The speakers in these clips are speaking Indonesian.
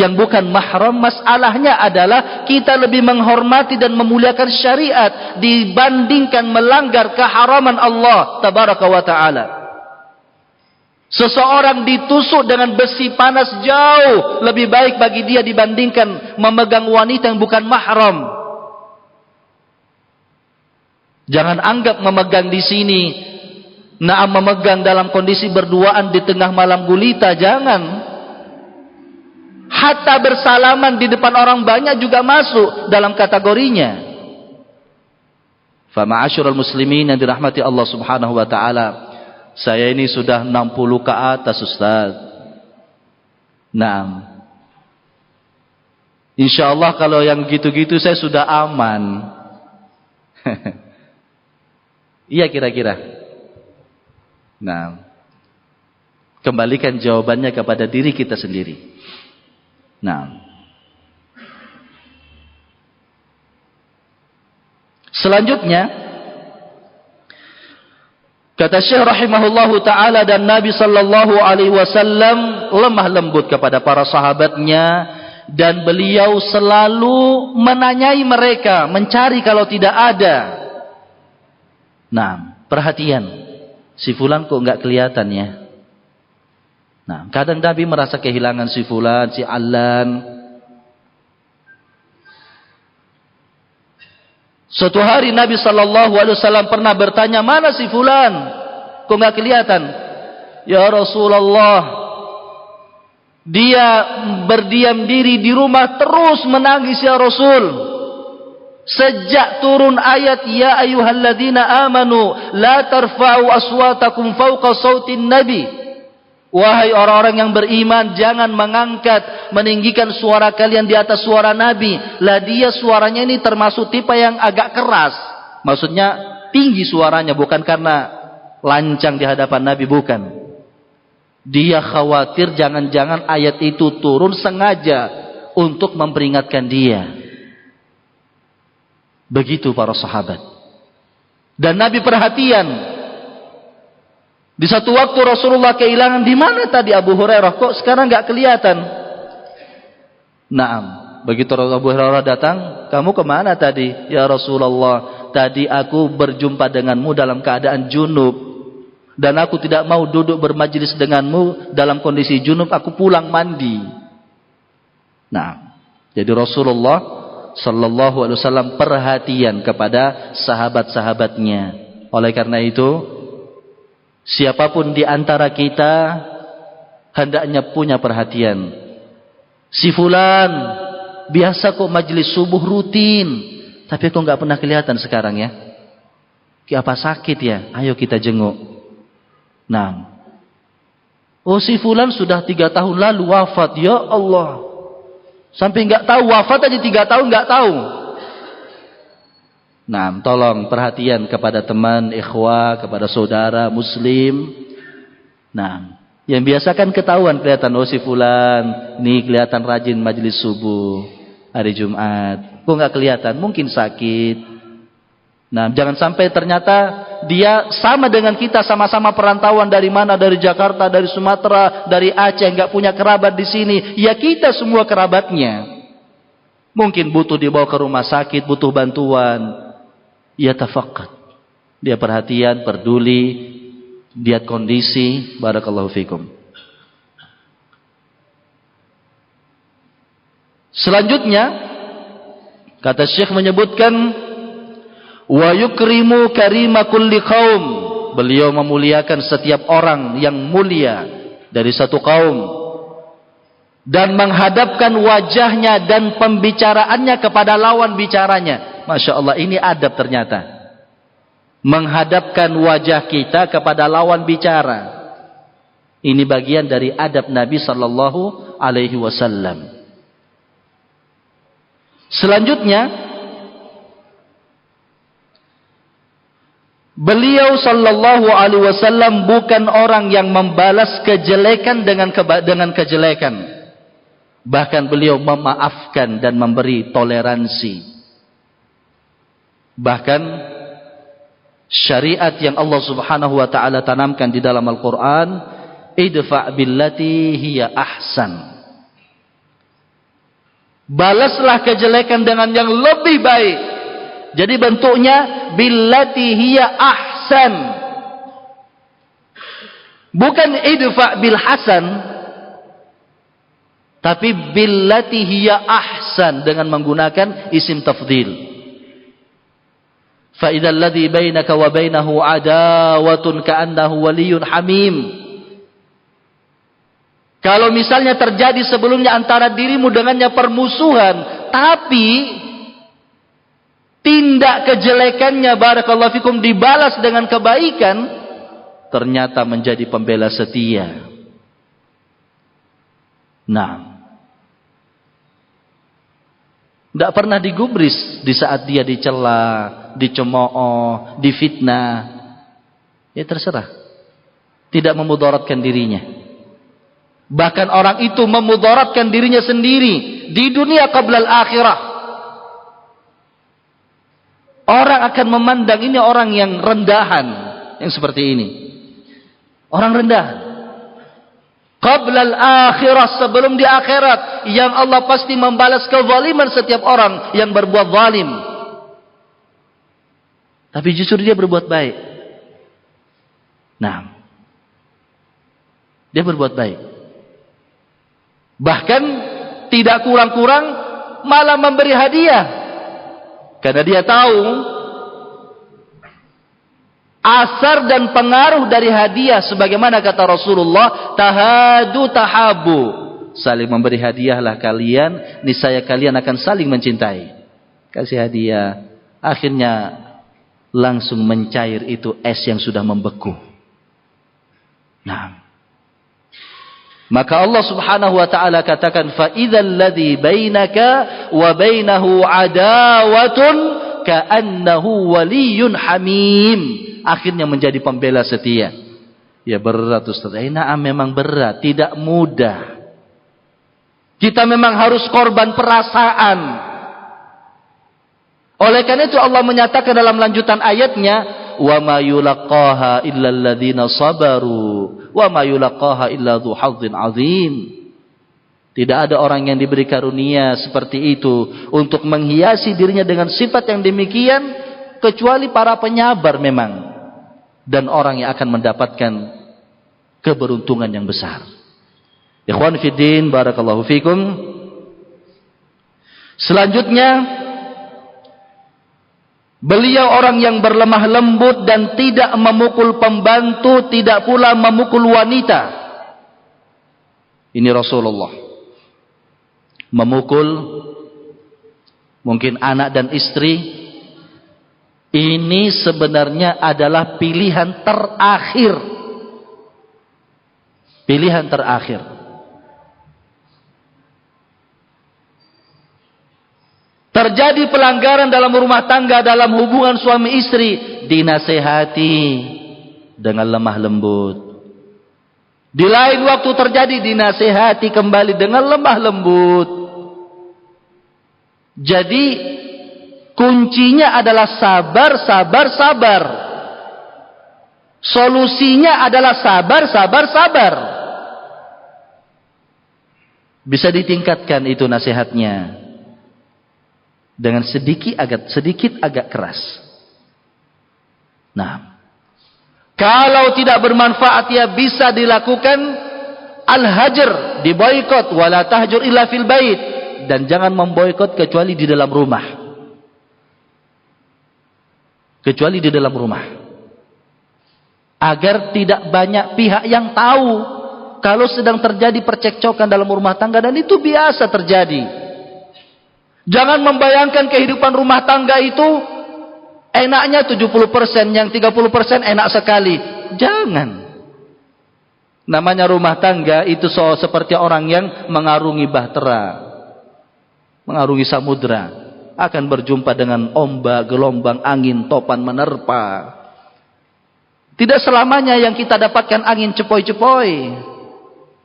yang bukan mahram, masalahnya adalah kita lebih menghormati dan memuliakan syariat dibandingkan melanggar keharaman Allah tabaraka wa ta'ala. Seseorang ditusuk dengan besi panas jauh lebih baik bagi dia dibandingkan memegang wanita yang bukan mahram. Jangan anggap memegang di sini, memegang dalam kondisi berduaan di tengah malam gulita, jangan. Hatta bersalaman di depan orang banyak juga masuk dalam kategorinya. Fa ma'asyiral muslimin yang dirahmati Allah Subhanahu wa taala, saya ini sudah 60 ke atas, Ustaz. Nah, insyaallah kalau yang gitu-gitu saya sudah aman. Iya kira-kira. Nah, kembalikan jawabannya kepada diri kita sendiri. Nah, selanjutnya kata Syekh rahimahullahu taala, dan Nabi sallallahu alaihi wasallam lemah lembut kepada para sahabatnya dan beliau selalu menanyai mereka, mencari kalau tidak ada. Nah, perhatian, si fulan kok enggak kelihatan ya? Nah, kadang Nabi merasa kehilangan si fulan, si Alan. Suatu hari Nabi sallallahu alaihi wasallam pernah bertanya, "Mana si fulan? Kok enggak kelihatan?" "Ya Rasulullah, dia berdiam diri di rumah terus menangis ya Rasul. Sejak turun ayat ya ayyuhalladzina amanu la tarfa'u aswatakum fawqa sautin nabi." Wahai orang-orang yang beriman, jangan mengangkat, meninggikan suara kalian di atas suara Nabi. Lah dia suaranya ini termasuk tipe yang agak keras. Maksudnya tinggi suaranya, bukan karena lancang di hadapan Nabi, bukan. Dia khawatir jangan-jangan ayat itu turun sengaja untuk memperingatkan dia. Begitu para sahabat. Dan Nabi perhatian. Di satu waktu Rasulullah kehilangan, di mana tadi Abu Hurairah? Kok sekarang enggak kelihatan? Naam, begitu Abu Hurairah datang, "Kamu kemana tadi?" "Ya Rasulullah, tadi aku berjumpa denganmu dalam keadaan junub, dan aku tidak mau duduk bermajlis denganmu dalam kondisi junub, aku pulang mandi." Nah, jadi Rasulullah sallallahu alaihi wasallam perhatian kepada sahabat-sahabatnya. Oleh karena itu, siapapun di antara kita hendaknya punya perhatian. Si fulan biasa kok majelis subuh rutin, tapi kok nggak pernah kelihatan sekarang ya? Apa sakit ya? Ayo kita jenguk. Nah, oh si fulan sudah 3 tahun lalu wafat, ya Allah. Sampai nggak tahu wafat aja 3 tahun nggak tahu. Nah, tolong perhatian kepada teman, ikhwah, kepada saudara muslim. Nah, yang biasa kan ketahuan kelihatan, oh si fulan ini kelihatan rajin majelis subuh hari Jumat. Kok nggak kelihatan? Mungkin sakit. Nah, jangan sampai ternyata dia sama dengan kita, sama-sama perantauan dari mana? Dari Jakarta, dari Sumatera, dari Aceh, nggak punya kerabat di sini. Ya kita semua kerabatnya. Mungkin butuh dibawa ke rumah sakit, butuh bantuan. Ya tafaqat, dia perhatian, peduli, lihat kondisi. Barakallahu fikum. Selanjutnya kata Syekh menyebutkan, wa yukrimu karima kulli qaum, beliau memuliakan setiap orang yang mulia dari satu kaum dan menghadapkan wajahnya dan pembicaraannya kepada lawan bicaranya. Masya Allah, ini adab ternyata. Menghadapkan wajah kita kepada lawan bicara. Ini bagian dari adab Nabi sallallahu alaihi wasallam. Selanjutnya, beliau sallallahu alaihi wasallam bukan orang yang membalas kejelekan dengan kejelekan. Bahkan beliau memaafkan dan memberi toleransi. Bahkan syariat yang Allah Subhanahu wa taala tanamkan di dalam Al-Qur'an, idfa' billati hiya ahsan. Balaslah kejelekan dengan yang lebih baik. Jadi bentuknya billati hiya ahsan. Bukan idfa bil hasan, tapi billati hiya ahsan dengan menggunakan isim tafdhil. Fa idzal ladzi bainaka wa bainahu adawatun ka'annahu waliyyun hamim. Kalau misalnya terjadi sebelumnya antara dirimu dengannya permusuhan, tapi tindak kejelekannya barakallahu fikum dibalas dengan kebaikan, ternyata menjadi pembela setia. Nah, tidak pernah digubris di saat dia dicela, dicemooh, difitnah. Ya terserah. Tidak memudaratkan dirinya. Bahkan orang itu memudaratkan dirinya sendiri di dunia qabla al-akhirah. Orang akan memandang ini orang yang rendahan, yang seperti ini. Orang rendahan. Qabla al-akhirah, sebelum di akhirat, yang Allah pasti membalas kezaliman setiap orang yang berbuat zalim. Tapi justru dia berbuat baik. Nah, dia berbuat baik. Bahkan tidak kurang-kurang malah memberi hadiah. Karena dia tahu asar dan pengaruh dari hadiah, sebagaimana kata Rasulullah, tahadu tahabu. Saling memberi hadiahlah kalian, niscaya kalian akan saling mencintai. Kasih hadiah, akhirnya langsung mencair itu es yang sudah membeku. Nah, maka Allah Subhanahu wa taala katakan, fa idzal ladzi bainaka wa bainahu adawatun ka'annahu waliyyun hamim. Akhirnya menjadi pembela setia. Ya berat Ustaz. Memang berat, tidak mudah. Kita memang harus korban perasaan. Oleh karena itu Allah menyatakan dalam lanjutan ayatnya, wa ma yulaqaha illa alladzina sabaru wa ma yulaqaha illa dzu hazzin azim. Tidak ada orang yang diberi karunia seperti itu untuk menghiasi dirinya dengan sifat yang demikian kecuali para penyabar memang, dan orang yang akan mendapatkan keberuntungan yang besar. Ikhwan fiddin, barakallahu fikum. Selanjutnya, beliau orang yang berlemah lembut dan tidak memukul pembantu, tidak pula memukul wanita. Ini Rasulullah. Memukul mungkin anak dan istri, ini sebenarnya adalah pilihan terakhir. Pilihan terakhir. Terjadi pelanggaran dalam rumah tangga, dalam hubungan suami istri, dinasehati dengan lemah lembut. Di lain waktu terjadi, dinasehati kembali dengan lemah lembut. Jadi kuncinya adalah sabar, sabar, sabar. Solusinya adalah sabar, sabar, sabar. Bisa ditingkatkan itu nasihatnya dengan sedikit agak keras. Nah, kalau tidak bermanfaat, ya bisa dilakukan al-hajr, diboikot, wala tahjur illa fil bait, dan jangan memboikot kecuali di dalam rumah. Kecuali di dalam rumah. Agar tidak banyak pihak yang tahu kalau sedang terjadi percekcokan dalam rumah tangga, dan itu biasa terjadi. Jangan membayangkan kehidupan rumah tangga itu enaknya 70%, yang 30% enak sekali. Jangan. Namanya rumah tangga itu seperti orang yang mengarungi bahtera, mengarungi samudra, akan berjumpa dengan ombak, gelombang, angin, topan menerpa. Tidak selamanya yang kita dapatkan angin cepoi-cepoi.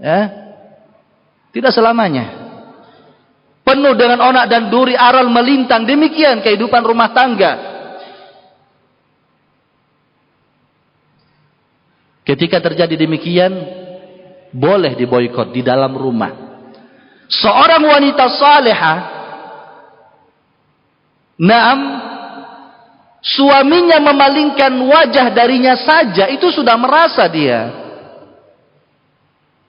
Ya? Tidak selamanya. Penuh dengan onak dan duri, aral melintang. Demikian kehidupan rumah tangga. Ketika terjadi demikian, boleh diboikot di dalam rumah. Seorang wanita salehah Naam, suaminya memalingkan wajah darinya saja, itu sudah merasa dia.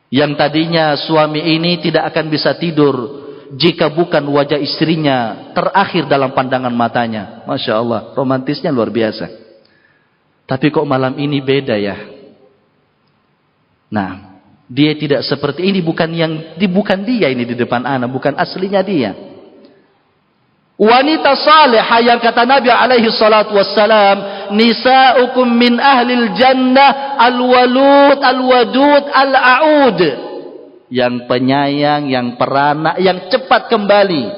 Yang tadinya suami ini tidak akan bisa tidur jika bukan wajah istrinya terakhir dalam pandangan matanya. Masya Allah, romantisnya luar biasa. Tapi kok malam ini beda ya. Nah, dia tidak seperti ini, bukan dia ini di depan anak, bukan aslinya dia. Wanita salihah yang kata Nabi alaihi salatu wassalam, nisa'ukum min ahlil jannah al-walud al-wadud al-a'ud, yang penyayang, yang peranak, yang cepat kembali.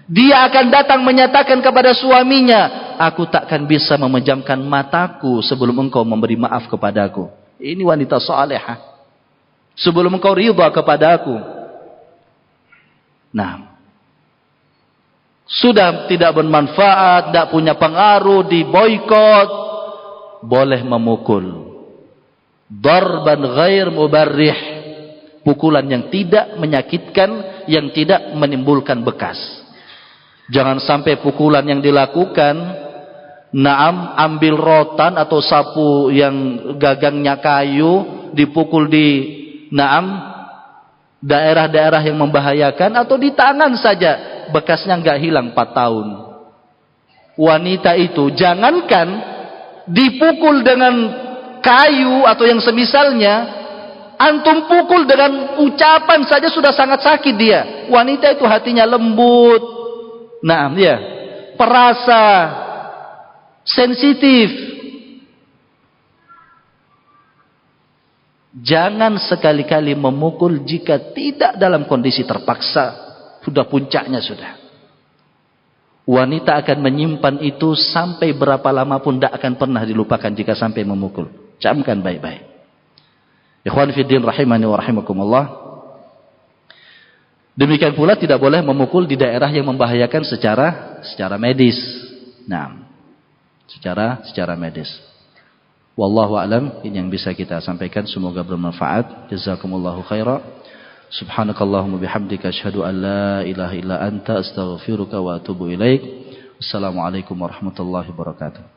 Dia akan datang menyatakan kepada suaminya, aku takkan bisa memejamkan mataku sebelum engkau memberi maaf kepadaku. Ini wanita salihah, sebelum engkau ridha kepadaku. Nah, sudah tidak bermanfaat, tidak punya pengaruh, diboikot, boleh memukul. Darban ghair mubarrih, pukulan yang tidak menyakitkan, yang tidak menimbulkan bekas. Jangan sampai pukulan yang dilakukan, naam, ambil rotan atau sapu yang gagangnya kayu, dipukul di naam daerah-daerah yang membahayakan, atau di tangan saja, bekasnya nggak hilang 4 tahun. Wanita itu jangankan dipukul dengan kayu atau yang semisalnya, antum pukul dengan ucapan saja sudah sangat sakit dia. Wanita itu hatinya lembut, nah dia perasa, sensitif. Jangan sekali-kali memukul jika tidak dalam kondisi terpaksa, sudah puncaknya sudah. Wanita akan menyimpan itu sampai berapa lama pun tidak akan pernah dilupakan jika sampai memukul. Camkan baik-baik. Ikhwan fiddin rahimani wa rahimakumullah. Demikian pula tidak boleh memukul di daerah yang membahayakan secara medis. Nah, secara medis. Wallahu a'lam. Ini yang bisa kita sampaikan, semoga bermanfaat. Jazakumullahu khairan. Subhanakallahumma bihamdika asyhadu an la ilaha illa anta astaghfiruka wa atubu ilaik. Wassalamualaikum warahmatullahi wabarakatuh.